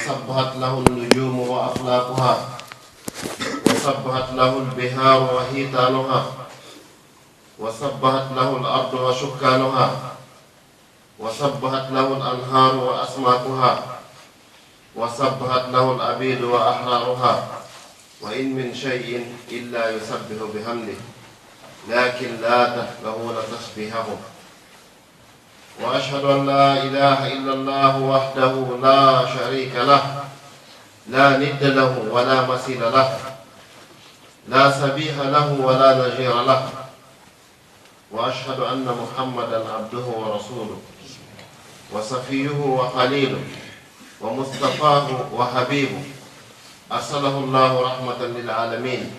سبحت له النجوم وأفلاكها، وسبحت له البحار وحيتانها، وسبحت له الأرض وشكانها، وسبحت له الأنهار وأسماكها، وسبحت له العبيد وأحرارها. وإن من شيء إلا يسبح بحمده لكن لا تفقهون تسبيحهم. وأشهد أن لا إله إلا الله وحده لا شريك له، لا ند له ولا مثيل له، لا سبيح له ولا نظير له. وأشهد أن محمدا عبده ورسوله وصفيه وخليله ومصطفاه وحبيبه، أرسله الله رحمة للعالمين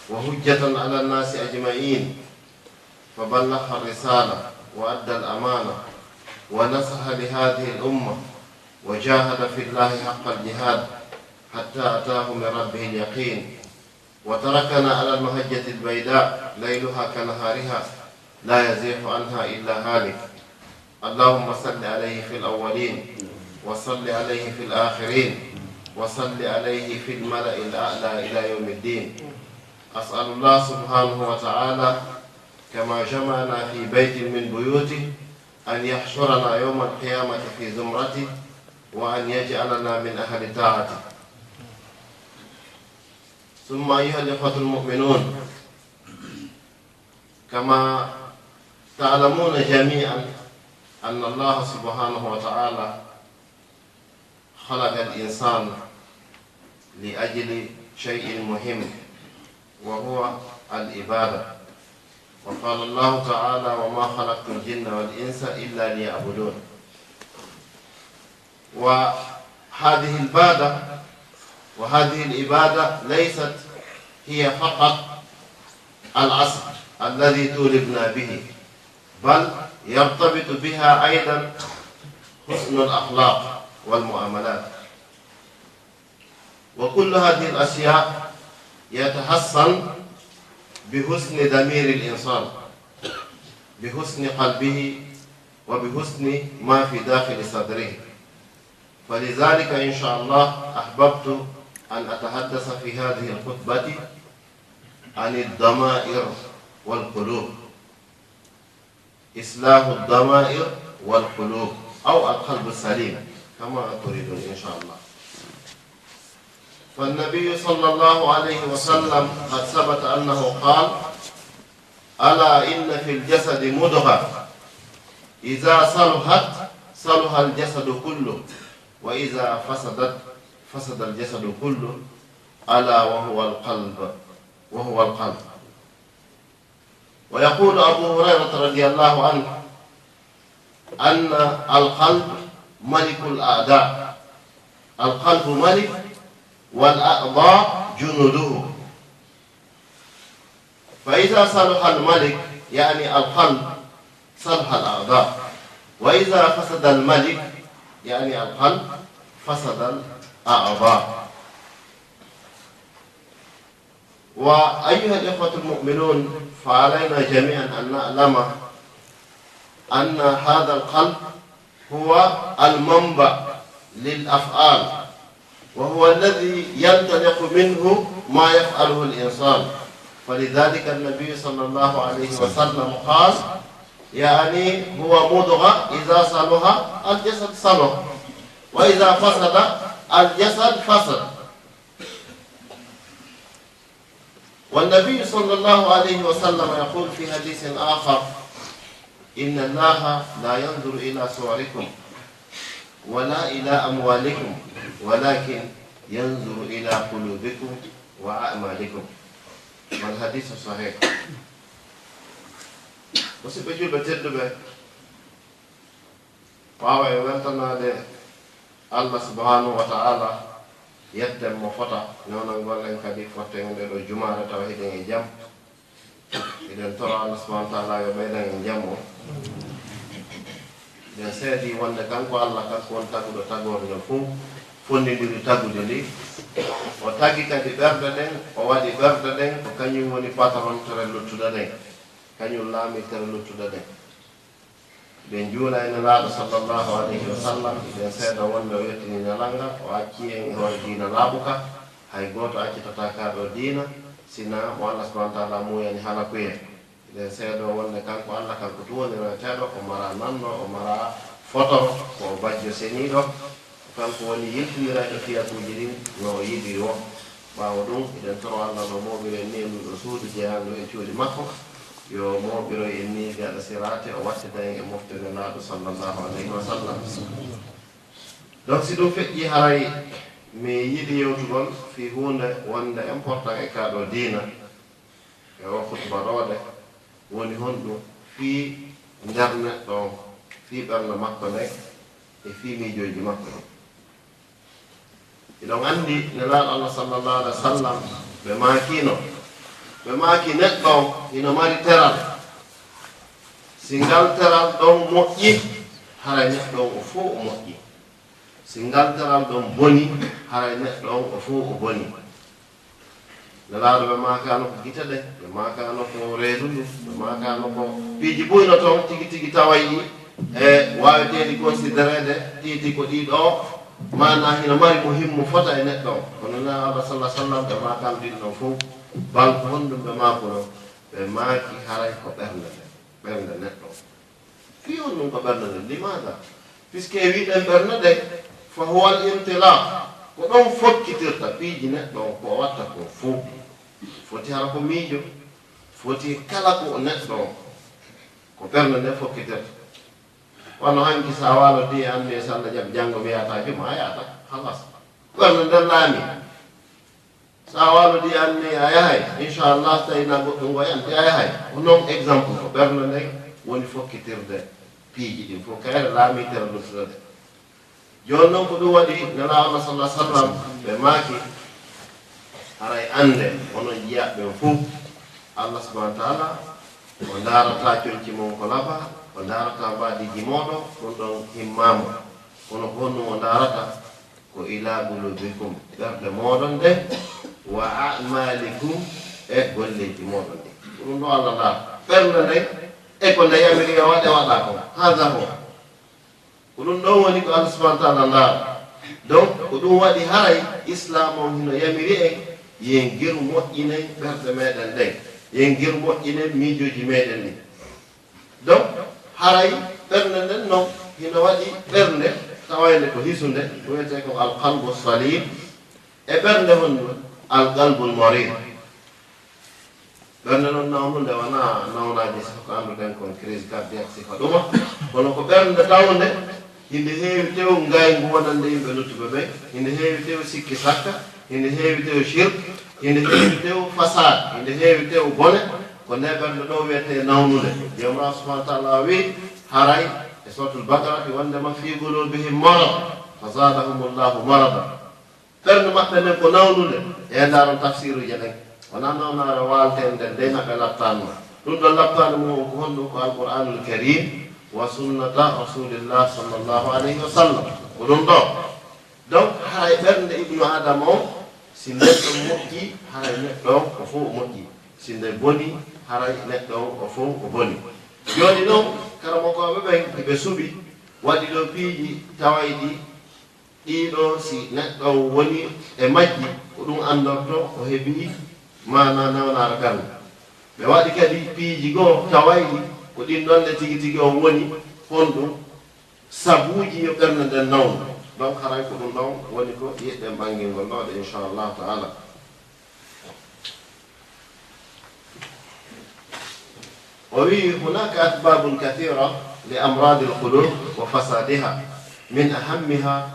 وهجة على الناس أجمعين، فبلغ الرسالة وأدى الأمانة ونصح لهذه الأمة وجاهد في الله حق الجهاد حتى أتاه من ربه اليقين، وتركنا على المهجة البيداء ليلها كنهارها لا يزيغ عنها إلا هالك. اللهم صل عليه في الأولين، وصل عليه في الآخرين، وصل عليه في الملأ الأعلى إلى يوم الدين. أسأل الله سبحانه وتعالى كما جمعنا في بيت من بيوته أن يحشرنا يوم القيامة في زمرته، وأن يجعلنا من أهل طاعته. ثم أيها الإخوة المؤمنون، كما تعلمون جميعا أن الله سبحانه وتعالى خلق الإنسان لأجل شيء مهم وهو العبادة. وقال الله تعالى: وما خلقت الجن والإنس إلا ليعبدون. وهذه العبادة ليست هي فقط العصر الذي تولدنا به، بل يرتبط بها أيضا حسن الأخلاق والمعاملات. وكل هذه الأشياء يتحسن بحسن ضمير الإنسان، بحسن قلبه، وبحسن ما في داخل صدره. فلذلك إن شاء الله أحببت أن أتحدث في هذه الخطبة عن الضمائر والقلوب، إصلاح الضمائر والقلوب، أو القلب السليم كما تريدون إن شاء الله. فالنبي صلى الله عليه وسلم قد ثبت أنه قال: ألا إن في الجسد مضغة إذا صلحت صلح الجسد كله، وإذا فسدت فسد الجسد كله، ألا وهو القلب. ويقول أبو هريرة رضي الله عنه أن القلب ملك الأعداء، القلب ملك والأعضاء جنوده. فإذا صلح الملك يعني القلب صلح الأعضاء، وإذا فسد الملك يعني القلب فسد الأعضاء. وأيها الإخوة المؤمنون، فعلينا جميعا أن نعلم أن هذا القلب هو المنبع للأفعال، وهو الذي ينطلق منه ما يفعله الإنسان. فلذلك النبي صلى الله عليه وسلم قال: يعني هو مضغة إذا صلح الجسد صلح، وإذا فسد الجسد فسد. والنبي صلى الله عليه وسلم يقول في حديث آخر: إن الله لا ينظر إلى صوركم ولا إلى أموالكم ولكن ينظر إلى قلوبكم وأعمالكم. والحديث صحيح. Musidɓe tedduɓe, wawa e weltanade Allah subhanahu wa ta'ala yedden mo fota nonon gollen kadi fotten nde ɗo jumare tawa hiɗen e jaam. Eɗen toro Allah subhanahu wa ta'ala yo ɓeyden en jaam o. Eɗen seedi wonde kanko Allah kanko won taguɗo tagorde fuu fondidiri tagude ndi. O tagi kadi ɓerde ɗen, o waɗi ɓerde ɗen ko kañum woni patron tere luttuɗe ɗen, kañum laami tere luttuɗe ɗen. ɓe juula ene laaɗo sallllahu alayhi wa sallam ɓen seeɗa wonde o yettini ñalanga o acci en e hoore diina laaɓuka hay gooto accitata kaaɗo diina sina mo allah subahana taala muyani hala kuye ɓen seeɗo wonde kanko allah kanko tuwonireteɗo o mara nanno o mara fotoro ko bajjo seniɗo kanko woni yiltinireɗo fiyatuji ɗin no yiɗiri o ɓaawa ɗum eɗen toro allah no moɓiro en ni ɗum ɗo suudu jeyandu e cuuɗi makko yo moɓiro en ni gaɗa sirate o wattida en e moftere laaɗo sallllahu alayhi wa sallam. Donc si ɗum feƴƴi haray mi yiɗi yewtugol fi hunde wonde important e kaɗo diina e o khutba ɗoɗe woni honɗum fi nder neɗɗo fi ɓernde makko nde e fi miijoji makko ɗo iɗon andi nelaaɗo allah sallllahu alih wa sallam ɓe maaki neɗɗo ino mari teral si ngal teral ɗon moƴƴi haray neɗɗo o fof o moƴƴi si ngal teral ɗon boni haray neɗɗo on o fof o boni nelaaɗo ɓe maakano ko gite ɗe ɓe maakano ko reedudu ɓe maakano ko piiji ɓuyno toon tigi tigi taway ɗi e waweteɗi considérede ɗiɗi ko ɗiɗo mana hino mari mo himmo fota e neɗɗo o kono na allah sallah sallam ɓe maakano ɗiɗi ɗon fof balko honɗum ɓe maakuno ɓe maaki haray ko ɓernde neɗɗo fi on ɗum ko ɓernde nde limada puisque wiɗen ɓernde ɗe fa huwal intila ko ɗon fokkitirta piiji neɗɗo o ko watta ko fof foti hara ko miijo foti kala ko neɗɗo o ko ɓernde nde fokkitirta wano hanki sa walo di ande salla jaɓ janngo mi yata juma a yata halas ɓernde nden laami sa walo di anne a yahay inchallah tawina goɗɗum goyante a yahay ko noon exemple ko ɓernde nden woni fokkitirde piiji ɗin fof kayre laamitere luttudode joni noon ko ɗum waɗi nela allah sallah sallam ɓe maaki haray ande onon jiya ɓen fof allah subahana taala o darata coñci mon ko laba o darata mbaɗiji moɗo ɗum ɗon himmamo kono ko honnum o darata ko ila gulubikum ɓerde moɗon nde wa amalikum e golleji moɗon ɗi ko ɗum ɗo allah dara ɓernde nde e ko nde yamiri yo waɗe waɗa ko hada ho ko ɗum ɗon woni ko allah subahana taala dara donc ko ɗum waɗi haray islam on hino yamiri en yen gueru moƴƴinen ɓerde meɗen ɗen yen gueru moƴƴinen miijoji meɗen ɗi donc haray ɓernde nden noon hino waɗi ɓernde tawayde ko hisunde wiyete ko alqalbu salim e ɓernde honno alqalbul marid ɓernde noon nawnude wona nawnaji siko ko annduɗen kon crise cardiaque siko ɗuma kono ko ɓernde tawnde hinde heewi tew ngaygu wonande yimɓe luttuɓe ɓe hinde heewi tew sikki sakka hinde heewi tew shirk hinde heewi tew fasade hinde heewi tew bone ko nde ɓernde ɗo wiyete nawnude jomra subahana taala wi haray e suratul bakarati wondema fi qulubihim marad fa zadahum llahu marada ɓernde maɓɓe nden ko nawnude e ndaron tafsiruji ɗen wona nawnare waltende nde haɓe laptanma ɗum ɗon laptade mum ko honɗum ko alqur'anul karim wa sunnata rasulillah sallllahu alayhi wa sallam ko ɗum ɗo donc haray ɓernde ibnu adama o si neɗɗo moƴƴi haray neɗɗo o ko fof o moƴƴi si nde boni haray neɗɗo o fof o boni joni noon karamokoɓe ɓen eɓe suuɓi waɗi ɗo piiji tawayɗi ɗiɗo si neɗɗo woni e majji ko ɗum andorto o heeɓi mana nawnare ɓernde ɓe waɗi kadi piiji goo tawayɗi ko ɗin ɗonne tigi tigi o woni honɗum sabuji yo ɓernde nden nawno donc haray ko ɗum ɗon woni ko yiɗɗen ɓangilngol ɗoɗe inchallahu taala وفي هناك أسباب كثيرة لأمراض القلوب وفسادها من أهمها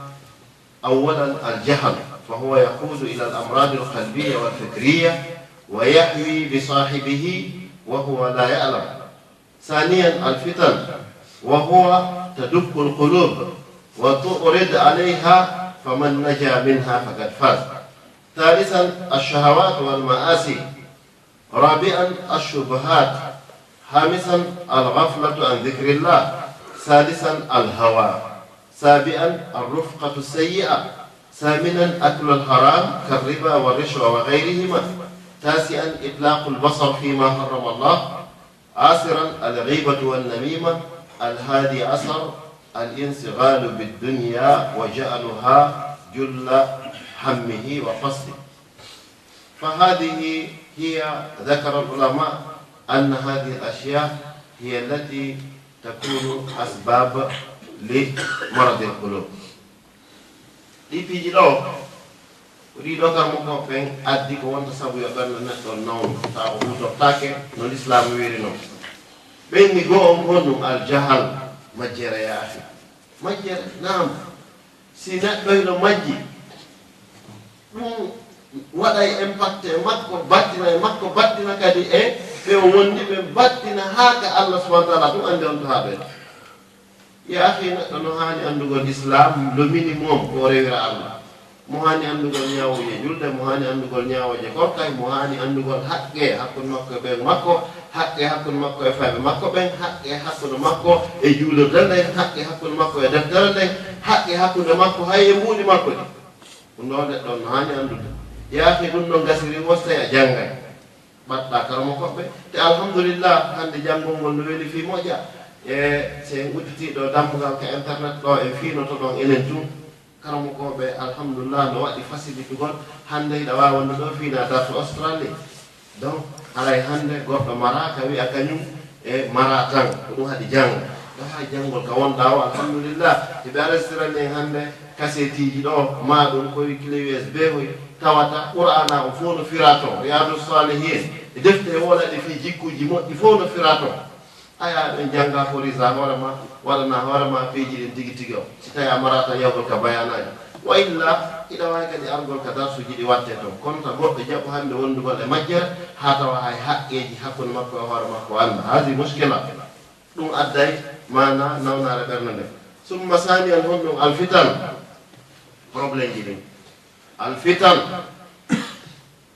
أولا الجهل فهو يقود إلى الأمراض القلبية والفكرية ويحوي بصاحبه وهو لا يعلم ثانيا الفتن وهو تدق القلوب وتؤرد عليها فمن نجا منها فقد فاز ثالثا الشهوات والمآسي رابعا الشبهات خامسا الغفلة عن ذكر الله سادسا الهوى سابعا الرفقة السيئة ثامنا أكل الحرام كالربا والرشوة وغيرهما تاسعا إطلاق البصر فيما حرم الله عاشرا الغيبة والنميمة الهادي عشر الانشغال بالدنيا وجعلها جل همه وقصده. فهذه هي ذكر العلماء أن هذه الأشياء هي التي تكون أسباب لمرض القلوب. Di piji do ri do ka mo ko pen addi ko wonta sabu yo ben netto non ta ko to take no l'islam wiri no ben ni go on honu al jahal majjera ya akhi majjera nam si net do no majji waɗay impacté makko battina kadi e ɓe wondi ɓe battina haaka Allah subhanahu wa ta'ala ɗum ande on to haɓe ya akhi neɗɗo no hani andugol islam le minimum ko rewira Allah mo hani andugol ñawoje julde mo hani andugol ñawoje korkay mo hani andugol haqqe hakkude makko e ɓen makko haqqe hakkude makko e fayɓe makko ɓen haqqe hakkude makko e juulirde nden haqqe hakkude makko e deftere nden haqqe hakkude makko hay e mbuuɗi makko ɗi ɗum ɗo neɗɗo no hani andude yaafi ɗum ɗo gasiri wosta a janngay baɗɗa karamo koɓɓe te alhamdulillah hande janngol ngol no weli fi moƴƴa e sen udditiɗo dammugal ka internet ɗo e fiinoto ɗon enen tun karamo koɓe alhamdulillah no waɗi facilitugol hande iɗa wawa no ɗo fiina darto australie donc haray hande goɗɗo mara ka wi'a kañum e mara tan ko ɗum haɗi janga ɗo ha janngol ka wonɗa o alhamdulillah eɓe arrestirani en hande kasetiji ɗo ma ɗum koye clé usb koye tawata qur'ana o fof no fira toon riyadu salihin e deftere wolaɗe fi jikkuji moƴƴi fof no fira toon aya ɓen jangga forisa hoorema waɗana hoorema peeji ɗen tigi tigi o si tawi a marata yawgol ka bayanaji wa illa iɗa wawi kadi argol ka darsuji ɗi watte toon kono ta goɗɗo jaɓo hande wondugol e majjere ha tawa hay haqqeji hakkude makko e hoore makko anda hadi muskila ɗum adday mana nawnare ɓerde nde summa sani an hon ɗum alfitan probléme ji ɗin alfitan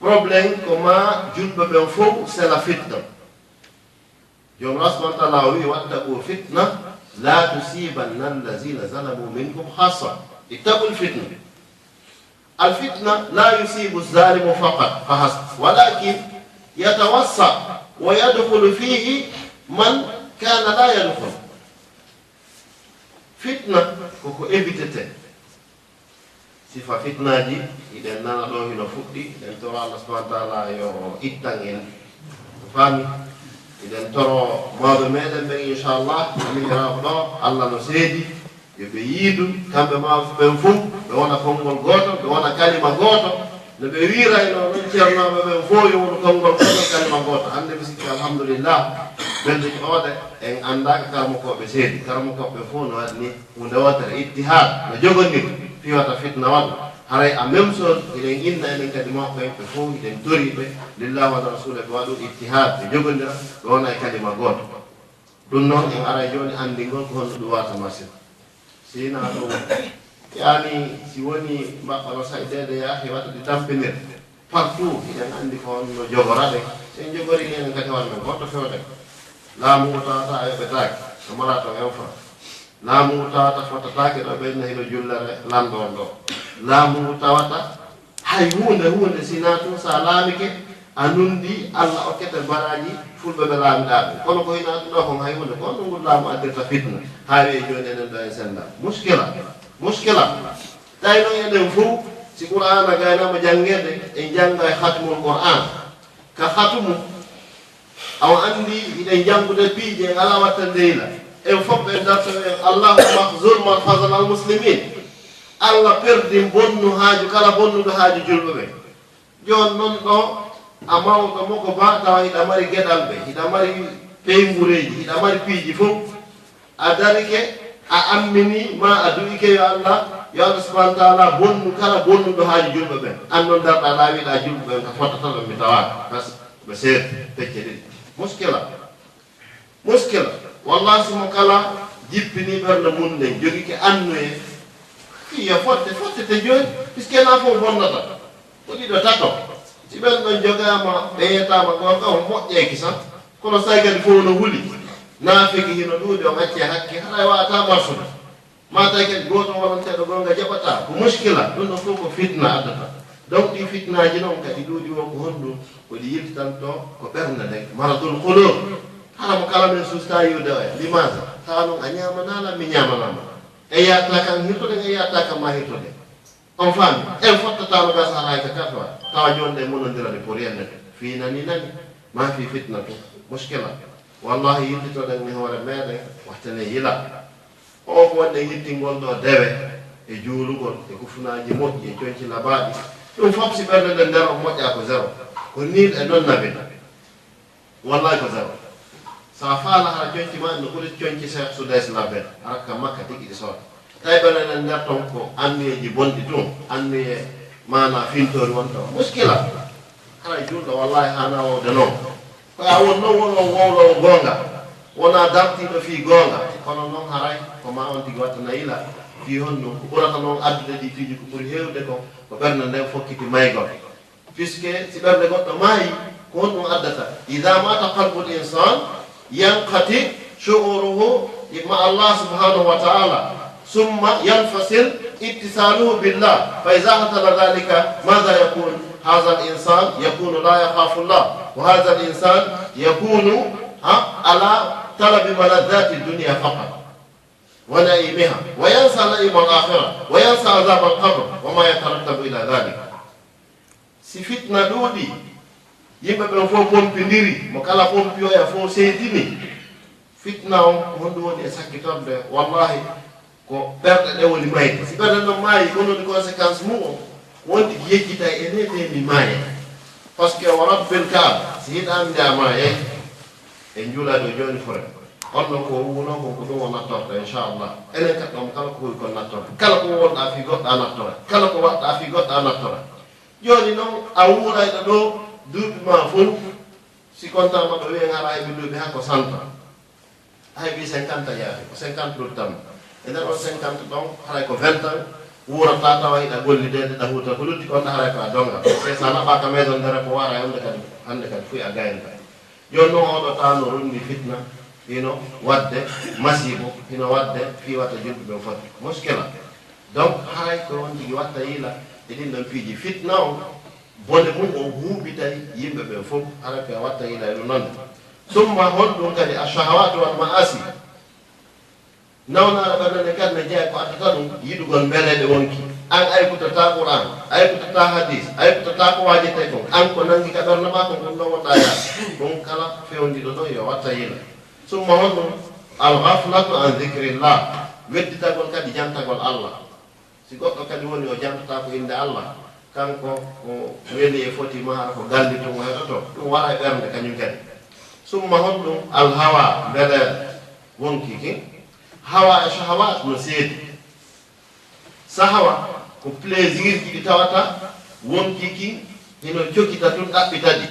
problème ko ma julɓe ɓen fof c'est la fitna jom Allah subhanahu wa ta'ala wi wattaqu fitna la tusibanna allazina zalamu minkum khassa ittaqu alfitna alfitna la yusibu az-zalimu faqat fahasb walakin yatawassa wa yadkhulu fihi man kana la yadkhul fitna koko évitete sifa fitnaji iɗen nana ɗo hino fuɗɗi iɗen toro Allah subhanahu wa ta'ala yo ittan en fami iɗen toro mawɓe meɗen ɓen inchallah amiraɓe ɗo Allah no seedi yoɓe yiidu kamɓe mawɓe ɓen fof ɓe wona konngol goto ɓe wona kalima goto no ɓe wirayno non ceernoɓe ɓen fof yo wona konngol goto kalima goto hande mi sikki alhamdulillah belɗe oɗe en andaka karamokoɓe seedi karamokoɓe fof no waɗni hunde wotere ittihad no jogondir fiwata fitna walla haray a même chose eɗen inna enen kadi mawɓe ɓe fof eɗen toriɓe lillahi wa rasule ɓe waɗu ittihad ɓe jogodira ɓe wona e kalima goto ɗum noon en aray joni andigol ko honno ɗum wata machine sina ɗum yani si woni mbaɓɓano sayɗede yaha heɓata ɗi tampinir partout eɗen andi ko honno jogoraɗe sen jogori enen kadi wanmen goto fewde laamu tawata yoɓetake so mara to infra laamu tawata fotatake ɗo ɓenna hino jullere landon ɗo laamu tawata hay hunde sina tun sa laamike a nundi Allah okkete baraji fulɓe ɓe laamiɗaɓe kono ko hina ɗum ɗo kon hay hunde ko on ɗum ngol laamu addirta fitna ha wiye joni enen ɗo e senda muskila tawi noon enen fof si qur'ana gaynama janngede en jangga e hatmul qur'an ka hatumu awa andi iɗen janngude piije en ala watta ndeyla en fof ɓe darto en allahumma khzur man khazala al muslimin Allah perdi bonnu haaju kala bonnuɗo haaju julɓe ɓe joni noon ɗo a mawɗo moko ba tawa hiɗa mari geɗal ɓe hiɗa mari peyngureji hiɗa mari piiji fof a darike a ammini ma a du'ike yo Allah subhanahu wa ta'ala bonnu kala bonnuɗo haaju julɓe ɓen an noon darɗa laawiɗa julɓe ɓen ka fottata ɓe mi tawaka par ce que ɓe seeɗ pecce ɗiɗi muskila wallahi simo kala jippini ɓernde mum nden jogi ke annuye fiya fotte te joni puisque na fof bonnata ko ɗiɗo tato si ɓen ɗon jogama ɓeyetama gonga o moƴƴeki tan kono say kadi fof no huuli naafiki hino ɗuuɗi o acce hakke haɗa wawata marsude ma tawi kadi goto wonanteɗo gonga jaɓata ko muskila ɗum ɗon fof ko fitna addata donc ɗi fitnaji noon kadi ɗuuɗi o ko honɗum koɗi yiltitanto ko ɓernde nden maradul qulub hala mo kala men susta yiwde o e limasa tawa a ñamanala mi ñamanama e yatta kan hirtude e yatta kan ma hirtude on faami en fottataano gas haray ka katwa tawa jonde monondirade pour yenne fi nani ma fi fitnatu muskila wallahi yillitoɗen mi hoore meɗen wattane yila o ko wonde yittingol ɗo dewe e juulugol e kufunaji moƴƴi e coñci labaɗi ɗum fof si ɓerde nde nder o moƴƴa ko zéro ko nil e non nabi wallahi ko zéro sa faala hara coñci ma no ɓuri coñci cheikh soudais labben arakka makka tigi ɗi sooda tawi ɓerde nde nder ton ko anniyeji bonɗi tun anniye mana fintori wonta muskila hara julɗo wallahi hana wowde noon ko a won noon wonno wowlowo goonga wona dartiɗo fi goonga kono noon haray ko ma on tigi wattana yila fi honno ko ɓurata noon addude ɗi piiji ko ɓuri hewde ko ɓerde nden fokkiti maygol puisque si ɓerde goɗɗo maayi ko honɗum addata ida mata qalbu l insan yanqati shu'uruhu ma Allah subhanahu wa ta'ala summa yanfasil ittisaluhu billah fa iza hatala dhalika madha yakun hadha al insan yakunu la yakhafu Allah wa hadha al insan yakunu ala talabi maladhati dunya faqat ونعيمها وينسى نعيم الآخرة وينسى عذاب القبر وما يترتب إلى ذلك si fitna ɗuuɗi yimɓe ɓen fof pompidiri mo kala pompiyoya fof seedini fitna on ko honɗum woni e sakkitorde wallahi ko ɓerɗe ɗe woni mayde si ɓerɗe ɗon maayi gononi conséquence mum o wonti yejjita e nede mi maaye par ce que o rabbil kaaba si hiɗami nde a maaye e juulaɗo joni fore on ɗon ko wuno ko ɗum o nattorto inchallah enen kat ɗon kala ko huwi kon nattorto kala ko wonɗa fi goɗɗo a nattora kala ko waɗɗa fi goɗɗo a nattora joni noon a wuurayɗo ɗo duuɓi ma fof si contama ɗo wiyen hara heɓi duuɓi ha ko 100 a heɓi 50 yaade ko 50 ɗuttanma e nder on 50 ɗon haray ko 20 ans wuurata tawa hiɗa gollidede ɗa huuta ko lutti kon haray ko a donga e sa naɓaka maison ndere ko wara hande kadi fuy a gayni kay joni noon oɗo tawno rundi fitna hino wadde masibo hino wadde fi watta julɓe ɓen foti muskila donc haray ko won tigi watta yiila e ɗin ɗon piiji fitna o bone mum o huuɓitay yimɓe ɓen fof haray ko watta yiila e ɗum nonde summa honɗum kadi a shahawatu wal maasi nawnaɗo ɓernene kadi ne jeeya ko addata ɗum yiɗugol mbeleɗe wonki an aykutata qouran aykutata hadis aykutata ko wajete kon an ko nangi ka ɓerne ma kon ɗum ɗon wonɗa yaa ɗum kala fewndiɗo ɗon yo watta yiila summa honɗum alghaflatu an dhicrillah wedditagol kadi jantagol Allah si goɗɗo kadi woni o jantata ko inde Allah kanko o weli e foti mahara ko gallito mo heɗoto ɗum wara e ɓernde kañum kadi summa honɗum alhawa mbeleere wonki ki hawa e shahawat no seedi sahawa ko plaisir ji ɗi tawata wonki ki hino jokkita tun ɗaɓɓitadi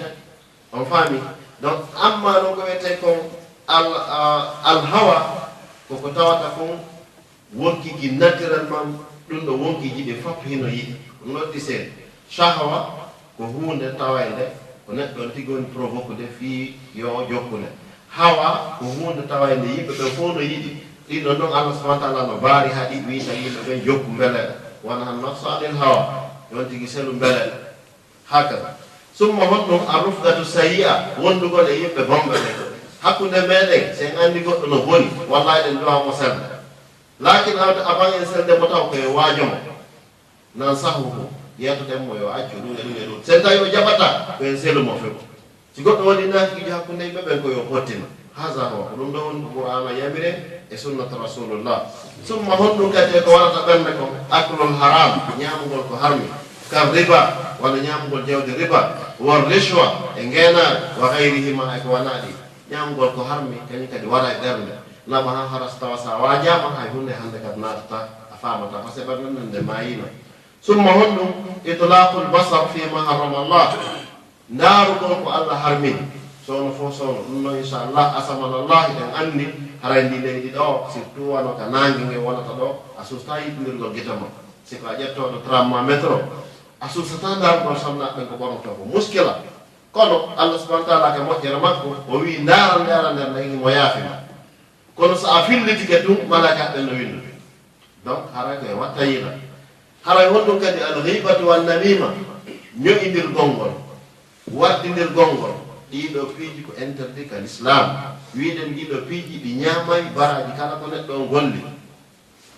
on faami donc amma no ko wiyete kon alhawa koko tawata kon wonkiki naturellement ɗum ɗo wonkiji ɗi fof hino yiɗi ɗum noddi seeɗa shahwa ko hunde tawayde ko neɗɗo on tigi woni provoquede fi yo jokkunde hawa ko hunde tawayde yimɓe ɓe fof no yiɗi ɗiɗon noon Allah subhanahu wa ta'ala no baari ha ɗi wiita yimɓe ɓen jokku mbeleɗe wona han nafsu anil hawa yon tigi selu mbeleɗe hakaza summa honɗum arrufgatu sayyi'a wondugol e yimɓe bomɓe ɓe hakkunde meɗen sen andi goɗɗo no boni wallahi ɗen duwamo selde lakin avant en selde mo taw koye waajomo nan sahuhu yetoɗenmo yo accu ɗum e ɗum e ɗum sen tawi o jaɓata koyen selumo febo si goɗɗo waɗi nafiiji hakkunde yimɓe ɓen koyo pottina haha ho ko ɗum ɗo woni ko qur'ana yamire e sunnata rasulullah summa honɗum kadi e ko warata ɓernde ko aklul haram ñamugol ko harmi kar riba walla ñamugol jawdi riba won rishwa e ngenari wa gayrihima e ko wanaɗi ñamugol ko harmi kañum kadi wara e ɓernde naɓa ha haras tawa sa wajama hay hunde hande kadi natata a famata par ce que ɓernde nden nde mayino summa honɗum itlaqul basar fima harrama Allah ndarugol ko Allah harmini sono fof sono ɗum noon inchallah asamanallahi ɗen anndi haray ndi leydi ɗo surtout wano ka nangue nge wonata ɗo a susta yiɗodirgol guita ma siko a ƴettoɗo tramma métro a sustata ndarugol samnaɓe ko ɓornoto ko muskila kono Allah subahana taala ke moƴƴere makko o wi ndara nder leydi mo yaafima kono so a fillitike ɗum malaka ɓen no windude donc haray koye watta yiila haray honɗum kadi al ghibatu wan namima ñoƴidir gongol waddidir gongol ɗiɗo piiji ko interdit ka l'islam wiiden ɗiɗo piiji ɗi ñaamay baraji kala ko neɗɗo on golli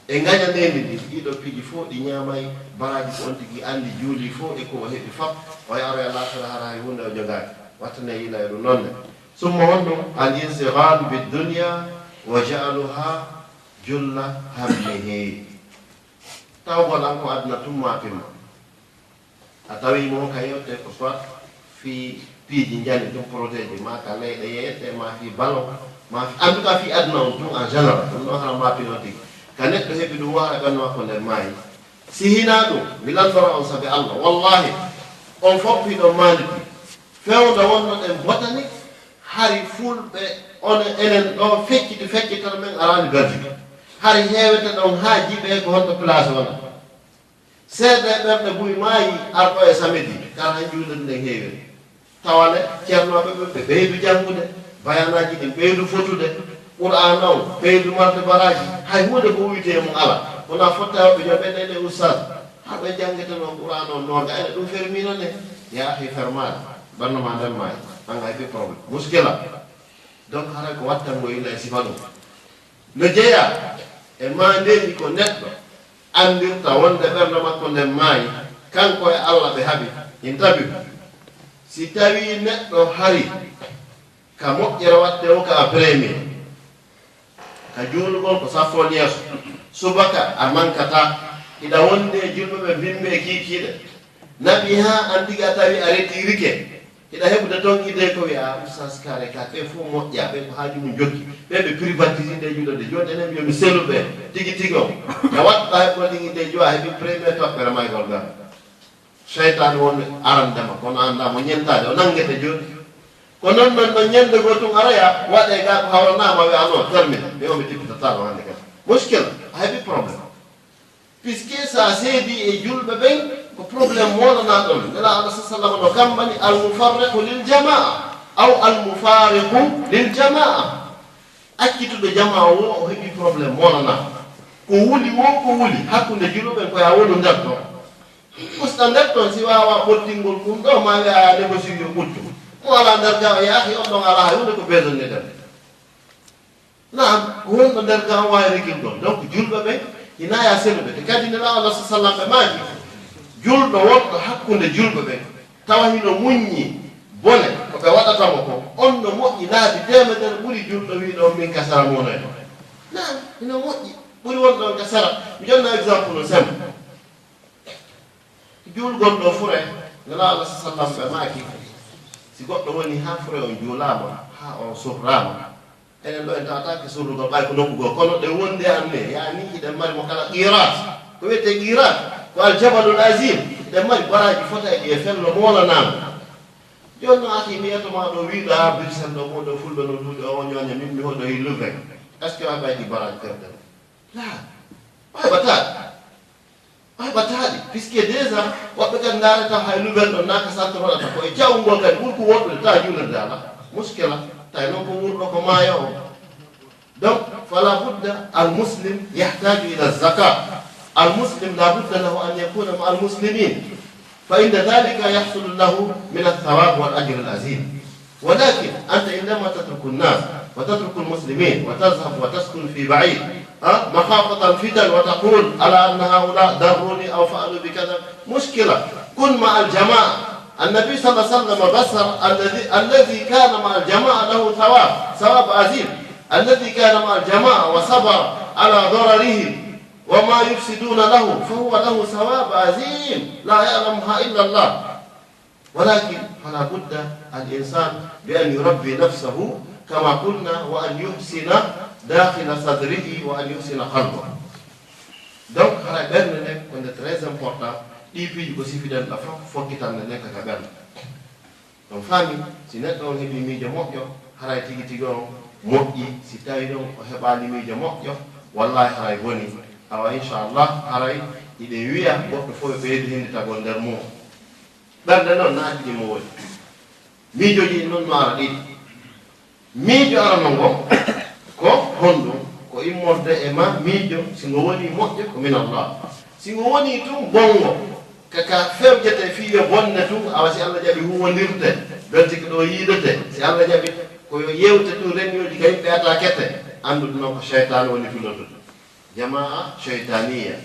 e ngañanedi ndi ɗiɗo piiji fof ɗi ñaamay baraji ko on tigi andi juuli fof e ko o heɓi fap o yaro e lafira hara hay hunde o jogaaki wattane yila e ɗum nonne summa on ɗum al insigalu bidunia wa jaaluha julla hammihi tawgol an ko aduna tumma pimma a tawi mo ka yewte ko soit fi piiji jani tum protége ma ka leyɗe yeyete ma fi ballon ma fi en tout cas fi aduna on tum en général ɗum ɗon hara mapino tigi ka neɗɗo heɓi ɗum wara ɓenno makko nder maayi si hina ɗum mi landora on sabi allah wallahi on foppiɗo maliki fewda wonno ɗen botanique hari fulɓe on enen ɗo feccitata men arani belgique hari heewete ɗon ha jiɓe ko honto place wona seeɗa e ɓerɗe buy maayi arɗo e samedi kala han juulede nden heewiri tawane ceernoɓe ɓe ɓeydu janngude bayanaji ɗin ɓeydu fotude qur'an on ɓeydu marde baraji hay hunde ko wiyete mum ala wona fottawoɓe jo ɓenɗene oustad haɓe janggete noon qur'an on nooga ene ɗum fermino ne ya ahi fermade bannoma nden maayi anga heɓi probléme muskila donc haray ko wattanmo illa e sifa ɗum no jeeya e ma ndeji ko neɗɗo andirta wonde ɓernde makko nden maayi kanko e allah ɓe haɓi in tabi si tawi neɗɗo hari ka moƴƴere watte o ka premier ka juulugol ko saffol yeeso subaka a mankata iɗa wonde julɓeɓe bimɓe kiikiiɗe naɓi ha andiga tawi a retirike iɗa heɓude toon ide ko wiya oustas kare ka ɓe fof moƴƴa ɓe ko haaju mum jokki ɓe ɓe privatise nde juɗode joni enen mbiyomi seluɓe tigi tigi o e waɗɗa heɓgo ɗin ide jo a heɓi premier toɓɓere maygol gar cheytane wonɓe arandema kono anda mo ñentade o nangete joni ko noon noon ɗon ñande go tun araya waɗe ga ko hawranama wiya non termine ɓe omi tippitataɗo hande kadi muskila a heɓi probléme puisque sa seedi e julɓe ɓen ko probléme molana ɗon nela allah sa sallam no kambani almufarriqu lil jamaa aw almufariqu lil jamaa accituɗo jama o o heɓi probléme molana ko wuli wo ko wuli hakkude julɓeɓen koya wonu nder ɗon usta nder ɗon si wawa ɓottingol ɗum ɗo ma wiya négocie yo ɓuttu mo ala nder ga o yaahi on ɗon ala hay hunde ko besonde nder naam ko wonɗo nder ga o wawi rigil ɗon donc julɓe ɓe hinaya senuɓe te kadi nela allah sa sallam ɓe maaji julɗo wonɗo hakkude julɓe ɓe tawa hino muññi bone ko ɓe waɗatamo ko on no moƴƴi laabi temedere ɓuuri julɗo wiɗo min kasara monoy ɗo naam hino moƴƴi ɓuuri wonɗon kasara mi jonna exemple no sembe juulgol ɗo fure nela allah sa sallam ɓe maaki si goɗɗo woni ha fure on juulama ha on surrama enen ɗo en tawatake surrugol ɓay ko nokkugol kono ɗe wonde anne yani iɗen mari mo kala qirat ko wiyete qirat ko aljabalul azim ɗen mari baraji fota e ɗi e fello molanama joni no ati mi yetoma ɗo wiɗo ha Bruxelles ɗo moɗo fulɓe no duuɗi o ñoña min mi hoɗo hi Louvain est ce que wa ɓayɗi baraji perden la ɓayɓataɗi puisque déjà woɓɓe kadi darata hay Louvain ɗon naka centre waɗata koye jawngol kadi ɓurko woɗɗude ta julirde ala muskila tawi noon ko wurɗo ko maayo o donc fala budda al muslim yahtaju ila zakat al muslim la budda lahu an yakuna ma al muslimin fa inda dhalika yahsulu lahu min athawab wal ajr al azim ولكن أنت عندما تترك الناس وتترك المسلمين وتذهب وتسكن في بعيد مخافة الفتن وتقول على أن هؤلاء ضروني أو فعلوا بكذا مشكلة كن مع الجماعة النبي صلى الله عليه وسلم بصر الذي كان مع الجماعة له ثواب عظيم الذي كان مع الجماعة وصبر على ضررهم وما يفسدون له فهو له ثواب عظيم لا يعلمها إلا الله ولكن فلا بد الإنسان بأن يربي نفسه كما قلنا وأن يحسن داخل صدره وأن يحسن قلبه donc haray ɓernde nden konde très important ɗi piiji ko sifiden ɗa fof fokkitande nden kaka ɓernde donc faami si neɗɗo on heɓi miijo moƴƴo haray tigi tigi on moƴƴi si tawi ɗon o heɓani miijo moƴƴo wallahi haray boni awa inchallah haray iɗe wiya goɗɗo fof ɓe ɓeydi hinditagol nder mum ɓernde noon naati ɗi mo woni miijoji noon no ara ɗiɗi miijo arano ngo ko honɗum ko immorde e ma miijo si ngo woni moƴƴo ko min allah si ngo woni tun bongo kaka fewjete fiiwe bonne tun awa si allah jaɓi huwondirde belti ko ɗo yiidete si Allah jaɓi koyo yewte ɗum renyoji ka yimɓe ata kette andude noon ko cheytane woni pilotude jamaa cheytaniya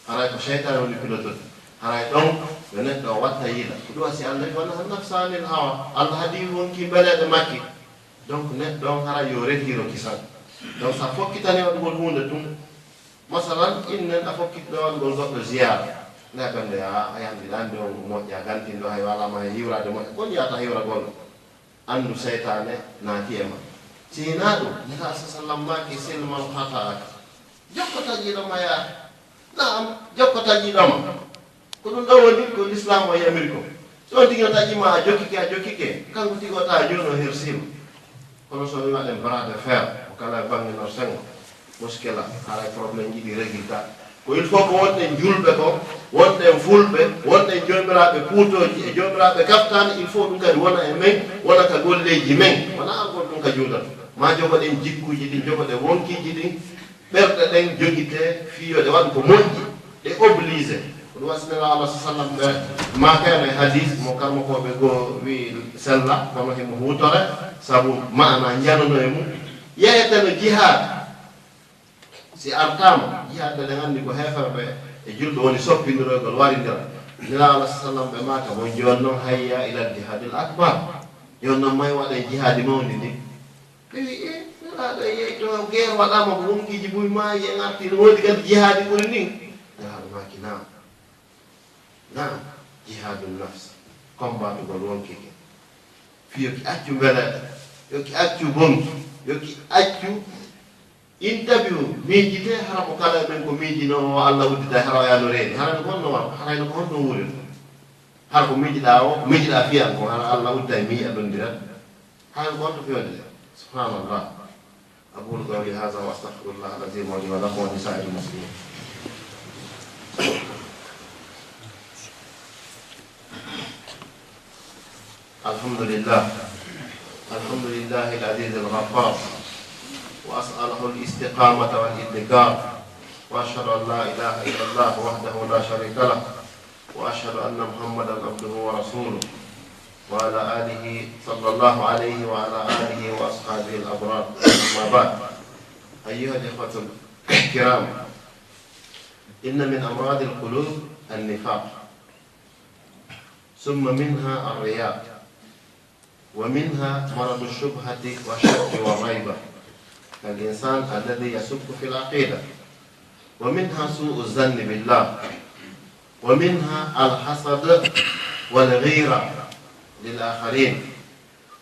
haray ko cheytane woni pilotude haray ɗon yo neɗɗo o watta yiila ko ɗum si Allah wona han nafsanil hawa Allah haadi wonki beleɗe makki donc neɗɗo on hara yo retiro kisan donc sa fokkitani waɗugol hunde ɗum masalan innen a fokkitɗo waɗugol goɗɗo ziyara neɓende a yandiɗa andi on moƴƴa gantinɗo hay walama e hiwrade moƴƴa gon yiyata hiwra gonɗo andu seytane naati e ma sina ɗum neta sa sallam maki silmal hataaka jokkotajiɗoma yaade naam jokkotajiɗoma ko ɗum ɗo woni ko l'islam o yamiri ko so on tigi no taƴima a jokkike kanko tigi o tawa joni o hirsima kono so wi waɗen bras de fer o kala banginor sengo muskila haray probléme jiɗi résultat ko il faut ko wonɗen julɓe ko wonɗen fulɓe wonɗen jomiraɓe puutoji e jomiraɓe kaftane il faut ɗum kadi wona e men wona ka golleji men wona algol ɗum ka juuɗat ma jogoɗen jikkuji ɗin jogoɗen wonkiji ɗin ɓerɗe ɗen joguite fiyoɗe waɗa ko moƴƴi ɗe obligé ko ɗum wasinela Allah sallam ɓe makano e hadis mo karmakoɓe goo wi sella kono himo hutore saabu mana janano e mum yeyeteno jihad si artama jihad ɗe andi ko heferɓe e julɓe woni soppindirogol waridira nela Allah sallam ɓe maka mo joni noon hayya ilal jihadil akbar joni noon may waɗen jihadi mawdi ndi ɓe wi nelaɗo yeyto guerre waɗama ko wonkiji buy maayi en arti no wodi kadi jihadi ɓuri nin nelaɗo maki naam jihadul nafs combatugol wonkike fi yoki accu mbeleɗe yoki accu bonki yoki accu interview miijite hara ko kala men ko miijino o Allah uddita hara yano reeni harano ko honno wa harayno ko honno wuuri har ko miijiɗa o miijiɗa fiyan ko hara Allah udda e miiƴa ɗondirat harano ko honto fewde subhanallah aqulu qawli hadha wa astaghfirullah al-azim wa li wa lakum wa li sa'iril muslimin alhamdulillah al-aziz al-ghaffar وأسأله الاستقامة والإدكار وأشهد أن لا إله إلا الله وحده لا شريك له وأشهد أن محمدا عبده ورسوله وعلى آله صلى الله عليه وعلى آله وأصحابه الأبرار أما بعد أيها الإخوة الكرام إن من أمراض القلوب النفاق ثم منها الرياء ومنها مرض الشبهة والشك والريبة الإنسان الذي يشك في العقيدة ومنها سوء الظن بالله ومنها الحسد والغيرة للآخرين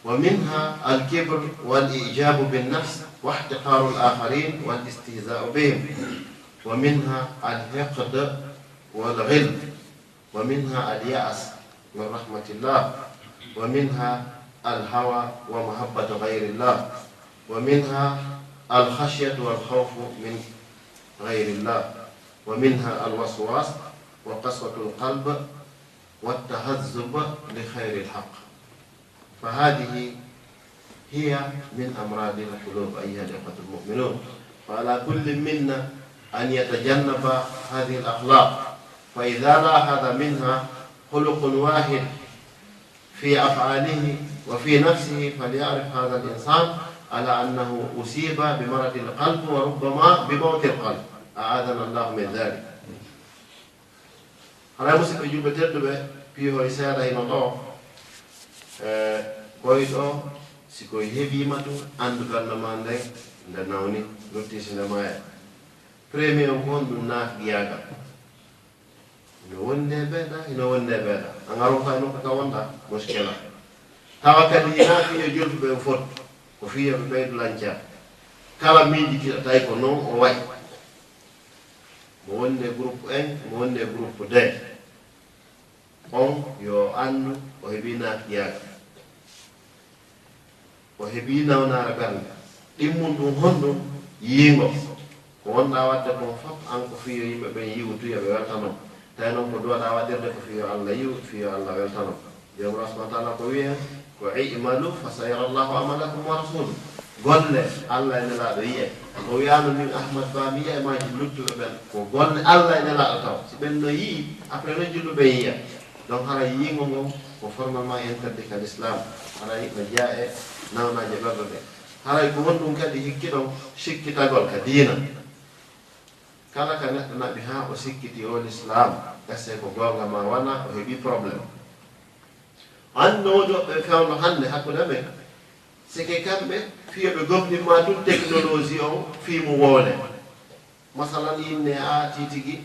ومنها الكبر والإعجاب بالنفس واحتقار الآخرين والاستهزاء بهم ومنها الحقد والغل ومنها اليأس من رحمة الله ومنها الهوى ومحبة غير الله ومنها الخشية والخوف من غير الله ومنها الوسواس وقسوة القلب والتهذب لخير الحق فهذه هي من أمراض القلوب أيها الإخوة المؤمنون فعلى كل منا أن يتجنب هذه الأخلاق فإذا لاحظ منها خلق واحد في أفعاله وفي نفسه فليعرف هذا الإنسان على أنه أصيب بمرض القلب وربما بموت القلب أعاذنا الله من ذلك أنا مسيب يجب تدب فيه رسالة إنه koyɗo siko heɓima ɗum andugol no ma nden nde nawni nottisinde maya premier on kon ɗum naafiyaga ino wonde beeɗa ino wonde beeɗa a garonta noon kaka wonda muskila tawa kadi naafiyo julɓeɓe fot ko fiyoɓe ɓeydu lanca kala miijitiɗa tawi ko noon o wayi mo wonde groupe 1 mo wonde groupe 2 on yo andu o heeɓi naafiyaga o heeɓi nawnare ɓernde ɗimmum ɗum honɗum yiingo ko wonɗa wadde kon fof an ko fiyo yimɓe ɓen yiwtuya ɓe weltanon tawi noon ko duwaɗa waɗirde ko fiyo Allah yiw fiyo Allah weltanon jomra subahana taala ko wiyen ko imalu fa sayara llahu amalakum wa rasuluh golle Allah e nelaɗo yiye o wiyano min Ahmad Ba mi yiya e maji luttuɓe ɓen ko golle Allah e nelaɗo taw si ɓen no yii après no julɓeɓe yiya donc hara yiingo ngon ko formalment interdit ka l'islam haray ɓe jeeya e nawnaje ɓerɗo ɗe haray ko won ɗum kadi hikkiɗon sikkitagol ka diina kala ka neɗɗo naɓi ha o sikkiti o l'islam gasse ko gonga ma wona o heeɓi probléme an nowojoɓe fewno hande hakkude men sike kamɓe fiyoɓe gomɗinma tun technologie o fiimo woole masalan yimne a titigi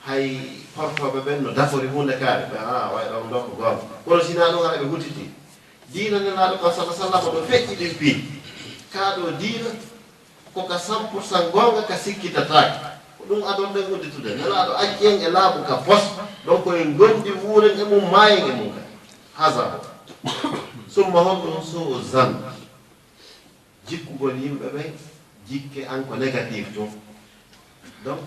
hay portoɓe ɓen no dafori hunde kaare ɓe way ɗon ɗo ko gonga kono sina ɗum hara ɓe hutiti diina nenaɗo ka sala sallam ɗo feƴƴi ɗin pii kaɗo diina koka 100% gonga ka sikkitatake ko ɗum adon ɗen udditude nelaɗo acci en e laaɓu ka pos donc koyen gondi wuuren e mum maayen e mum ka hasard summa hon ɗum suu zan jikkugol yimɓe ɓen jikke an ko négatif tun donc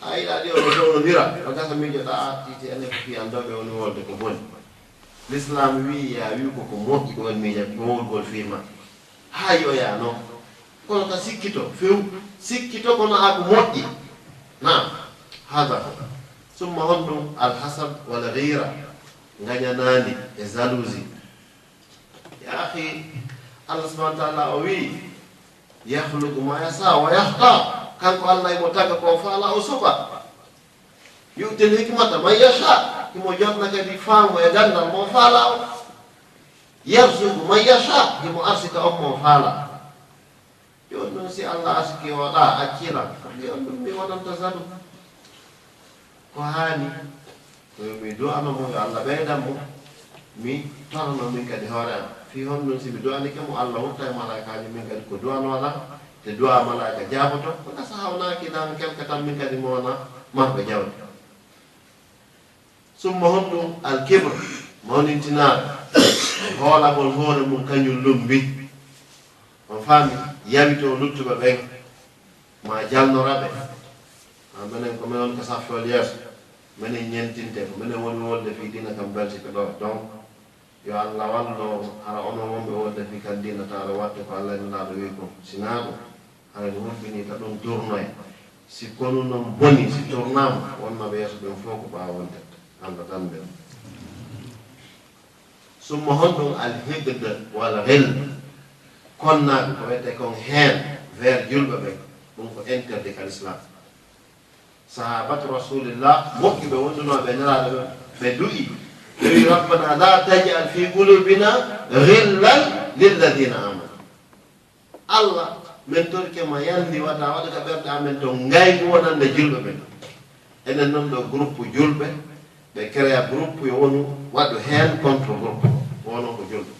a yiɗa ɗi ono fewnodira o gasa miijoɗa titi ene ko fi andoɓe woni wolde ko boni l'islam wi ya wi koko moƴƴi ko won miija wowlgol fiima ha yoya noon kono ka sikkito few sikkito kono ha ko moƴƴi nam hada summa hon ɗum alhasad wal ghira gañanandi e jalousie ya akhi allah subahana taala o wi yahlugu ma yasa wa yahta kanko allah imo taga ko faala o suɓa yu'til hikmata man yasha himo jotna kadi faamu e gandal mo faala o yarzugu man yasha himo arsika on mo faala joni noon si allah arsiki oɗa accira on ɗum mi wonanta jaloux ko haani mi du'ano mo yo allah ɓeydan mo mi torno min kadi hoore am fi hon noon si mi du'anike mo allah wurta e malaikaji min kadi ko du'anola te du'a malaika jaaboto ko gasa hawnaki dan quelque tan min kadi mo wona marɓe jawde summa hon ɗum alkibre mawnintinaɗo hoolagol hoore mum kañum lumbi on faami yawito luttuɓe ɓen ma jalnoraɓe minen ko minen ko saffol yeeso minen ñentinte ko minen woni wolde fi dina kam beltike ɗo donc yo allah wallo hara ono wonɓe wolde fi kan dina taala watte ko allah nelaɗo wi ko sina ɗum hara no hulɓini ta ɗum tournoye si kono noon boni si tournama wonnoɓe yeeso ɓen fof ko ɓawa wonde allah tan ɓen summa hon ɗum alhigde walla hel konnaɓe ko wiyete kon heen vers julɓe ɓen ɗum ko interdit ka l'islam sahabatu rasulillah moƴƴuɓe wondunoɓe nelaɗo ɓen ɓe du'i ɓewi rabbana la tajal fi qulubina ghillan lilladina amanu allah min torkema yalni wata waɗa ka ɓerɗe amen to ngaygu wonande julɓe ɓen enen noon ɗo groupe julɓe ɓe créa groupe yo wonu waɗu heen contre groupe wono ko julɓe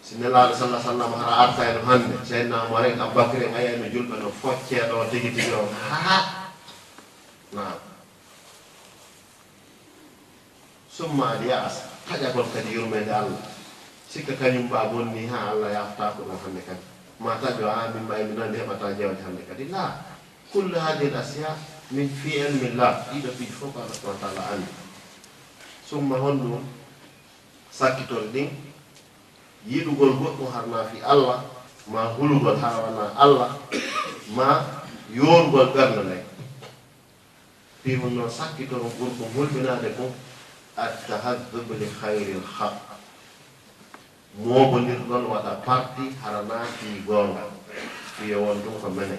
si nelaɗo sallah sallam hara arta eno hande seydna omar en aboubacry en ayano julɓe no focceɗo tigi tigi o ha nam summa adi yaas taƴagol kadi yurmede allah sikka kañum mba bonni ha allah yaftako ɗum hande kadi ma taƴo a min mbawi mi nandi heɓata jawdi hande kadi la kullu hadi l asia min fi ilmillah ɗiɗo piiji fof ko allah subahana taala andi summa hon ɗum sakkitol ɗin yiɗugol goɗɗum harna fi allah ma hulugol har wana allah ma yorgol ɓernde nden fimum noon sakkitol ɓurɗum hulɓinade ɗum attahadub li hayri l haq moɓodirɗon waɗa parti harana fi gonga fiye won ɗum ko mene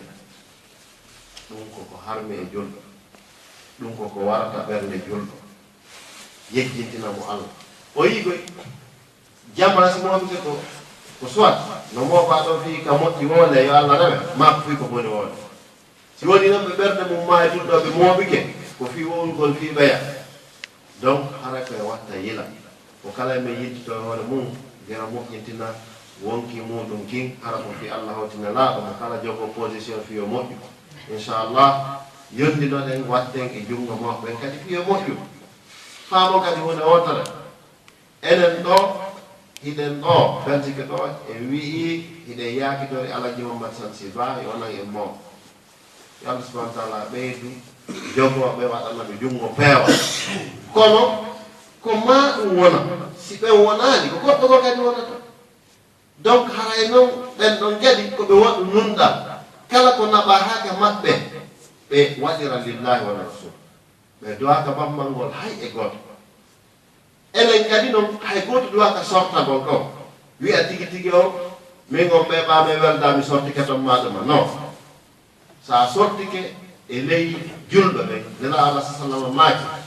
ɗum koko harmi e julɗo ɗum koko warata ɓernde julɗo yejjintinamo allah o yigoy jamma si moɓike ko soit no moɓa ɗo fi ka moƴƴi wole yo allah rewe ma ko fi ko boni wole si woni noon ɓe ɓerde mum ma e julɗoɓe moɓike ko fi wowlgol fi ɓeya donc hara koye watta yila ko kala men yiddito hoore mum gera moƴƴintina wonki muɗum kin hara ko fi allah hawtina laaɗo mo kala jogo position fiyo moƴƴu inchallah yondinoɗen watten e junngo maɓɓen kadi fiyo moƴƴu faamo kadi hunde wotere enen ɗo hiɗen ɗo beltike ɗo e wii hiɗen yaakidore alaji mamadou sansi ba e onan e mo yo allah subahana taala ɓeydu jogoɓe waɗanaɓe junngo peewa kono ko ma ɗum wona si ɓen wonani ko goɗɗo ko kadi wonata donc haray noon ɓen ɗon kadi koɓe waɗu nunɗal kala ko naɓa haka maɓɓe ɓe waɗira lillahi wa rasul ɓe dowaka bammal ngol hay e goto enen kadi noon hay goto duwata sortagol ɗo wiya tigi tigi o min on ɓeɓami weldami sortike ton maɗa ma non sa sortike e ley julɓe ɓe nela Allah sallallahu maaki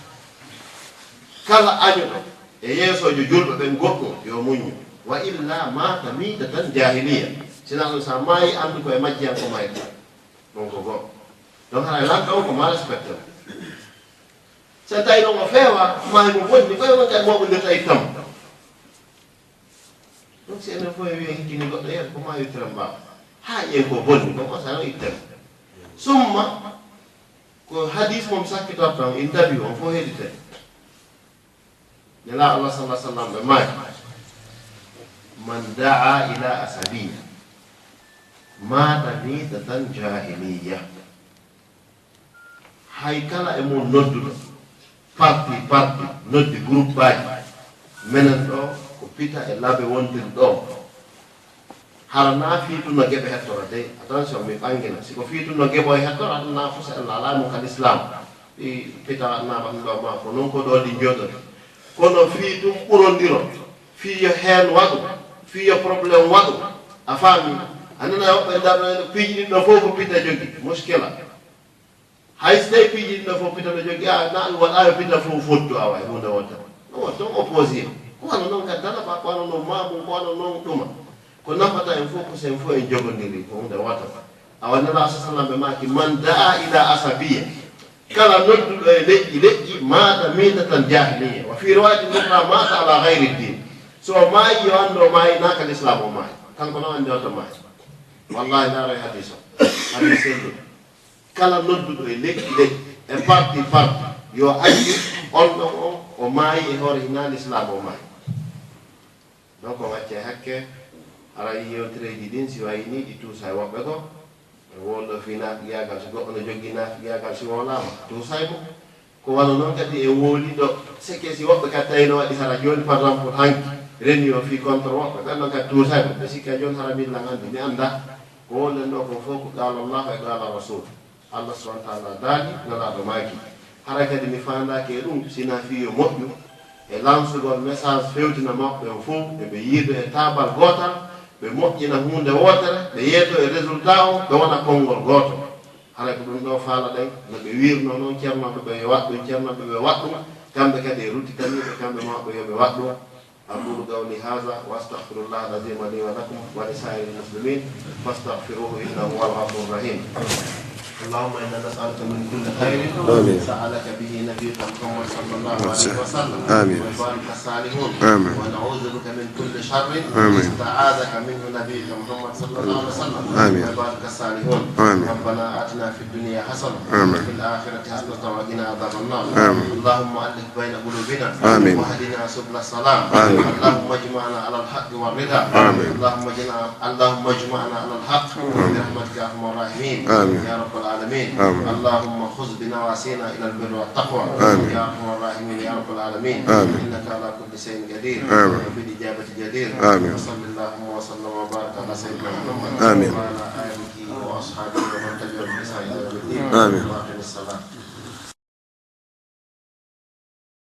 kala añuɗo e yeesojo julɓe ɓen goɗɗum yo muñu wa illa mata miita tan jahiliya sina ɗum sa maayi andu koye majjiyanko mayde ɗon ko goɗɗo donc haɗa lanka on ko ma respecte so tawi ɗon o feewa maayi mo bonni koye won kadi moɓondirta e tam donc si enen fof e wiya hikkini goɗɗo yeeso ko ma yittere mbawa ha ƴen ko bonni ɗum o sano ittere summa ko hadis mom sakkitortan in dabi on fof heɗite nela Allah sallallahu alaihi wasallam ɓe maaki man daa ila asabiya mata mitatan jahiliya hay kala e mo nodduɗo parti noddi groupe aji menen ɗo ko pita e laaɓe wontiri ɗo hara na fiituno geɓe hettora de attention mi ɓangina siko fiituno geɓo e hettora aɗa na fof Allah laamu kal islam ɗi pita naɓa ɗum ɗo ma ko non ko ɗo ɗi jooɗori kono fii ɗum ɓurondiro fii yo heen waɗu fii yo probléme waɗu a faami anana woɓɓe darno piiji ɗin ɗo fof ko pita jogi muskila hay so tawi piiji ɗin ɗo fof pita no jogi a na ɗum waɗa yo pita fof fottu awa e hunde wonta non ton opposé ko wano noon kadi dalaba ko wano noon mamum ko wano noon ɗuma ko nafata en fof ko sen fof en jogodiri ko hunde watata awa nela sa sallam ɓe maki man daa ila asabiya kala nodduɗo e leƴƴi mata mitatan jahiliya wa fi riwayatin ukhra mata ala gayri din so maayi yo anndo maayi naka l'islam o maayi kanko noon anndi oto maayi wallahi ndaaro e hadis o hadis selluɗo kala nodduɗo e leƴƴi e parti yo anndi on ɗon o maayi e hoore hina l'islam o maayi donc o wacce hakke ara yi yewtireji ɗin si wayi ni ɗi tuusa e woɓɓe ko wonɗo fi naafiyagal so goɗɗo no jogii naafiyagal si wolama tuusay mo ko wano noon kadi e wooliɗo seke si woɓɓe kadi tawino waɗi hara joni par exemple hanki reni o fi contre woɓɓe ɓen noon kadi tuusay mo ɓe sikka joni hara min langandi mi anda ko wonnen ɗo ko fof ko qala llahu e qala rasul Allah subhanahu wa taala daali nanaɗo maaki hara kadi mi fandaki e ɗum sina fiyo moƴƴu e lansugol message fewtina maɓɓe o fof eɓe yiido e tabal gotal ɓe moƴƴina hunde wotere ɓe yeeto e résultat o ɓe wona konngol gooto hara ko ɗum ɗo faala ɗen no ɓe wirno noon ceernoɓe ɓe yo waɗɗum ceernoɓe ɓe waɗɗum kamɓe kadi e ruttitaniɓe kamɓe maɓɓe yoɓe waɗɗum aqulu qawli hadha wa astaghfirullah alazim li wa lakum wa li sa'iril muslimin fastaghfiruhu innahu huwal ghafurur rahim اللهم انا نسالك من كل خير سالك به نبيك محمد صلى الله عليه وسلم وعبادك الصالحون ونعوذ بك من كل شر استعاذك منه نبيك محمد صلى الله عليه وسلم وعبادك الصالحون ربنا اتنا في الدنيا حسنه وفي الاخره حسنه وقنا عذاب النار اللهم الف بين قلوبنا واهدنا سبل السلام اللهم اجمعنا على الحق والرضا اللهم اجمعنا على الحق برحمتك يا ارحم الراحمين يا رب العالمين اللهم خذ بنواسينا الى البر والتقوى يا ارحم الراحمين يا رب العالمين انك على كل شيء قدير وبالاجابه جدير وصل اللهم وسلم وبارك على سيدنا محمد وعلى اله واصحابه ومن تبعهم بإحسان الى يوم الدين